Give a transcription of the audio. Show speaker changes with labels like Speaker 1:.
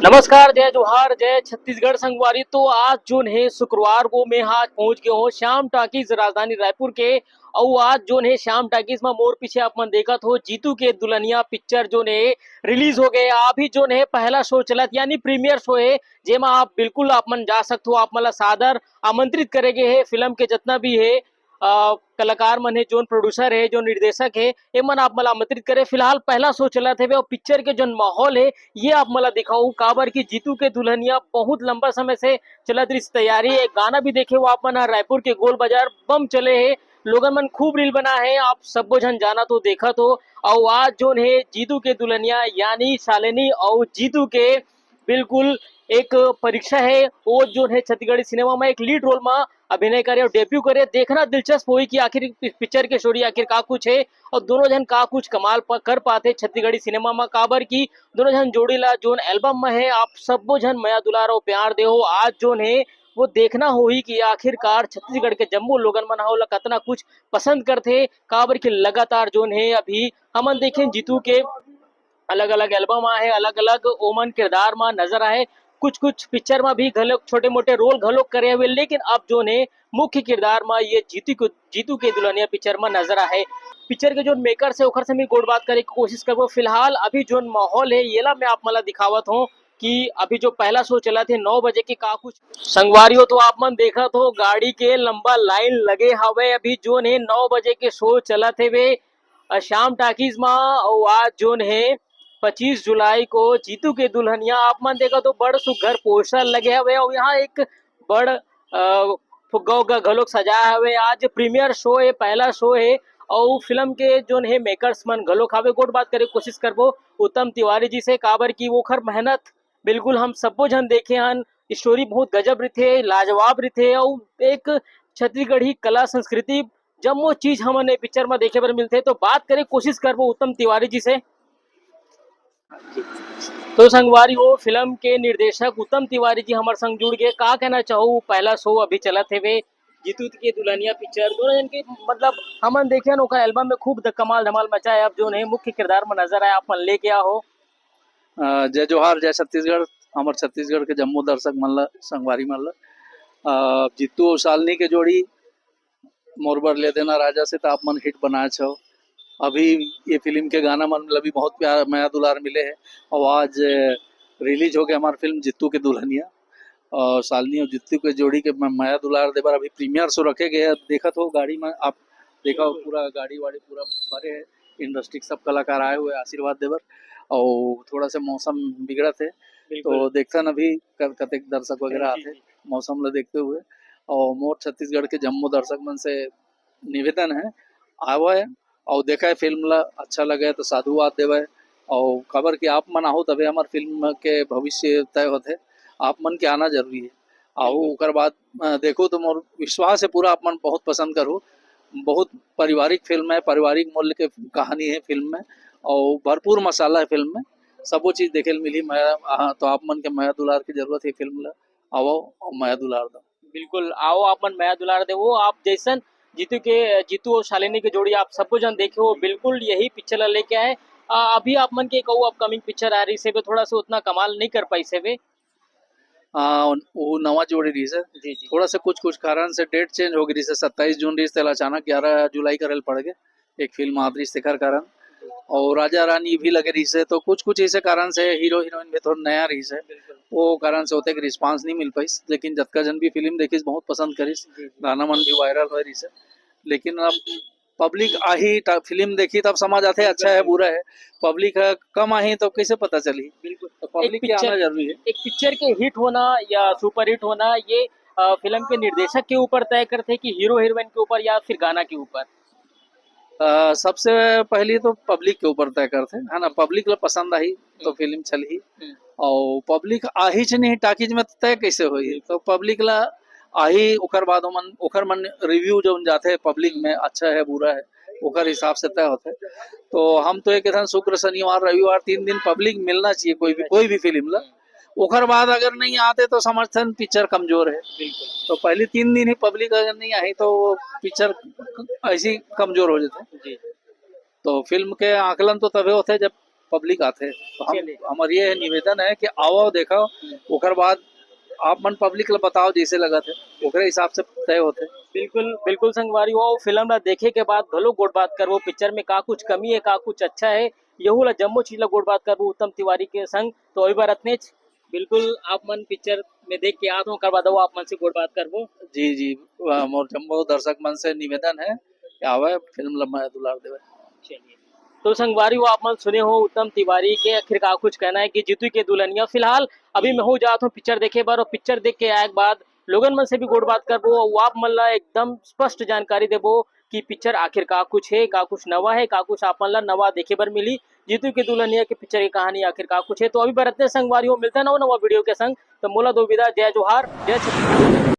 Speaker 1: नमस्कार, जय जोहार, जय छत्तीसगढ़ संगवारी। तो आज जोन है शुक्रवार को मैं आज पहुंच गए हूँ श्याम टाकीज राजधानी रायपुर के। और आज जोन है श्याम टाकीज में मोर पीछे आप मन देखत हो जीतू के दुल्हनिया पिक्चर जोन है रिलीज हो गए। अभी जोन है पहला शो चलत यानी प्रीमियर शो है जेमा आप बिल्कुल आप मन जा सकते हो। आप मला सादर आमंत्रित करेगे है फिल्म के जितना भी है कलाकार मन है, जो प्रोड्यूसर है, जो निर्देशक है, ये मन आप मला आमंत्रित करे। फिलहाल पहला शो चला थे और पिक्चर के जो माहौल है ये आप मला दिखाऊं काबर की जीतू के दुल्हनिया बहुत लंबा समय से चलत रही तैयारी। एक गाना भी देखे हो आप मन रायपुर के गोल बाजार बम चले है, लोगन मन खूब रील बना है, आप सबो जन जाना तो देखा तो। और आज जो है जीतू के दुल्हनिया यानी शालिनी और जीतू के बिल्कुल एक परीक्षा है वो जो है छत्तीसगढ़ी सिनेमा में एक लीड रोल में अभिनय करे और डेब्यू करे। देखना दिलचस्प हुई कि आखिर पिक्चर के स्टोरी आखिर का कुछ है और दोनों जन का कुछ कमाल कर पाते छत्तीसगढ़ी सिनेमा में काबर की दोनों जन जोड़ी ला जोन एल्बम में है आप सबो जन मया दुलार और प्यार दे हो। आज जोन है वो देखना हो ही कि आखिरकार छत्तीसगढ़ के जम्मू लोगन मन हो कतना कुछ पसंद करते काबर की लगातार जोन है अभी हमन देखें जीतू के अलग अलग एल्बम आए, अलग अलग ओमन किरदार में नजर आए, कुछ कुछ पिक्चर में भी घलोक छोटे मोटे रोल घलोक करे हुए, लेकिन अब जो ने मुख्य किरदार में ये जीतू के दुल्हनिया पिक्चर में नजर आए। पिक्चर के जो मेकर से ओखर से मैं गोड़ बात करे की कोशिश करबो। फिलहाल अभी जो माहौल है ये ला मैं आप मला दिखावत हूँ कि अभी जो पहला शो चला थे 9 बजे के का कुछ संगवारी हो तो आप मन देखा तो गाड़ी के लंबा लाइन लगे हवे। अभी जो ने 9 बजे के शो चला थे वे शाम टाकीज में। और आज जोन है 25 जुलाई को जीतू के दुल्हनिया आप मन देखा तो बड़ सुघर पोस्टर लगे हुए और यहाँ एक बड़ फुग्गा उग्गा घलोक सजाया हुए। आज प्रीमियर शो है, पहला शो है और फिल्म के जो है मेकर्स मन घलोक हावे। गोट बात करे कोशिश करबो उत्तम तिवारी जी से काबर की वो खर मेहनत बिल्कुल हम सबो जन देखे हन। स्टोरी बहुत गजब रही लाजवाब रही और एक छत्तीसगढ़ी कला संस्कृति जम्मो चीज हमन पिक्चर में देखे बर मिलते। तो बात करे कोशिश करबो उत्तम तिवारी जी से। तो संगवारी हो फिल्म के निर्देशक उत्तम तिवारी जी हमारे संग जुड़ गए। का कहना चाहूँ पहला शो अभी चला थे वे जीतू के दुल्हनिया पिक्चर दोनों जन के मतलब हमन देखे ओकर एल्बम में खूब कमाल धमाल मचाए। अब जो है मुख्य किरदार में नजर आया आप मन ले क्या हो।
Speaker 2: जय जोहार, जय छत्तीसगढ़। हमार छत्तीसगढ़ के जम्मू दर्शक मन ला संगवारी मन ला जीतू और शालिनी के जोड़ी मोरबर ले देना राजा से तो आप मन हिट बनाए छो। अभी ये फिल्म के गाना मन ला भी बहुत प्यार मया दुलार मिले है और आज रिलीज हो गया हमारी फिल्म जीतू के दुल्हनिया। और शालिनी और जीतू के जोड़ी के मया दुलार देवर अभी प्रीमियर शो रखे गए। देखा तो गाड़ी में आप देखा हो पूरा गाड़ी वाड़ी पूरा भरे है, इंडस्ट्री सब कलाकार आए हुए आशीर्वाद देवर। और थोड़ा सा मौसम बिगड़ा थे तो देखता न अभी कतेक दर्शक वगैरह आते मौसम ला देखते हुए। और मोर छत्तीसगढ़ के जम्मू दर्शक मन से निवेदन है आवा है और देखा है फिल्म ला अच्छा लगे तो साधुवाद देवे। और खबर कि आप मन आओ तबे हमार फिल्म के भविष्य तय होते, आप मन के आना जरूरी है। आओ ओकर बाद देखो तो मोर विश्वास है पूरा आप मन बहुत पसंद करो। बहुत पारिवारिक फिल्म है, पारिवारिक मूल्य के कहानी है फिल्म में और भरपूर मसाला है फिल्म में, सबो चीज देखे मिली। मैं तो आप मन के माया दुलार की जरूरत है फिल्म ला आओ और माया दुलार दो।
Speaker 1: बिल्कुल आओ आप मन मया दुलार दे वो आप जैसन जीतू और शालिनी की जोड़ी आप सबको जन देखे हो बिल्कुल यही पिक्चर ला लेके आए। अभी आप मन के कहूँ अपकमिंग पिक्चर आ रही से थोड़ा सा उतना कमाल नहीं कर पाई से वे।
Speaker 2: वो नवा जोड़ी रही है
Speaker 1: जी जी
Speaker 2: थोड़ा सा कुछ कुछ कारण से डेट चेंज हो गई है। 27 जून रही है अचानक 11 जुलाई का रेल पड़ गए एक फिल्म आदरी शिखर कारण। और राजा रानी भी लगे रही से तो कुछ कुछ ऐसे कारण से हीरो हीरोइन भी थोड़ा नया रही से वो कारण से होते कि रिस्पांस नहीं मिल पाई। लेकिन जतका जन भी फिल्म देखी बहुत पसंद करीस, गाना मन भी वायरल हो रही से। लेकिन अब पब्लिक आही फिल्म देखी तब समझ आते अच्छा है बुरा है। पब्लिक कम आही तो कैसे पता चली,
Speaker 1: बिल्कुल।
Speaker 2: तो
Speaker 1: एक
Speaker 2: पब्लिक के
Speaker 1: पिक्चर
Speaker 2: आना जरूरी है।
Speaker 1: एक पिक्चर के हिट होना या सुपर हिट होना ये फिल्म के निर्देशक के ऊपर तय करते कि हीरो हीरोइन के ऊपर या फिर गाना के ऊपर।
Speaker 2: सबसे पहले तो पब्लिक के ऊपर तय करते है ना, पब्लिक ला पसंद आई तो फिल्म चली। और पब्लिक आही नहीं टाकीज में तय कैसे हुई, तो पब्लिक ला आही ओकर बाद ओकर मन रिव्यू जो जाते हैं पब्लिक में अच्छा है बुरा है ओकर हिसाब से तय होते। तो हम तो एक शुक्र शनिवार रविवार 3 दिन पब्लिक मिलना चाहिए कोई भी फिल्म ला। ओकर बाद अगर नहीं आते तो समर्थन पिक्चर कमजोर है। तो पहले 3 दिन ही पब्लिक अगर नहीं आई तो पिक्चर ऐसी कमजोर हो जाते।
Speaker 1: जी
Speaker 2: तो फिल्म के आकलन तो तभी होते जब पब्लिक आते। तो
Speaker 1: चलिए।
Speaker 2: हमार ये निवेदन है कि आओ देखो, ओकर बाद आप मन पब्लिक ला बताओ जैसे लगा थे, ओकरे हिसाब से तय होते।
Speaker 1: बिल्कुल बिल्कुल संगवारी वो फिल्म ला देखे के बाद भलो गोट बात करबो पिक्चर में का कुछ कमी है का कुछ अच्छा है यहू ला जम्मो चीज ला गोट बात करबो उत्तम तिवारी के संग तो अभी बार अतने बिल्कुल आप मन पिक्चर में देख के आत हो करवा दो आप मन से गोट बात करबो।
Speaker 2: जी जी, मोर जम्मो दर्शक मन से निवेदन है कि आवे फिल्म लम्बा दुलार देवे।
Speaker 1: चलिए। तो संगवारी वो आप मन सुने हो उत्तम तिवारी के आखिर का कुछ कहना है कि जीतू के दुल्हनिया फिलहाल अभी मैं हो जाता हूँ पिक्चर देखे बार और पिक्चर देख के आए के बाद लोगन मन से भी गोट बात करबो और आप मन ला एकदम स्पष्ट जानकारी देबो कि पिक्चर आखिर का कुछ है का कुछ नवा है का कुछ आप मन ला नवा देखे बर मिली जीतू के दुल्हनिया के पिक्चर की कहानी आखिर का कुछ है। तो अभी बरतने संगवारी हो मिलता है नवा नवा वीडियो के संग तो मोला दो विदा जय जोहार जय छत्तीसगढ़।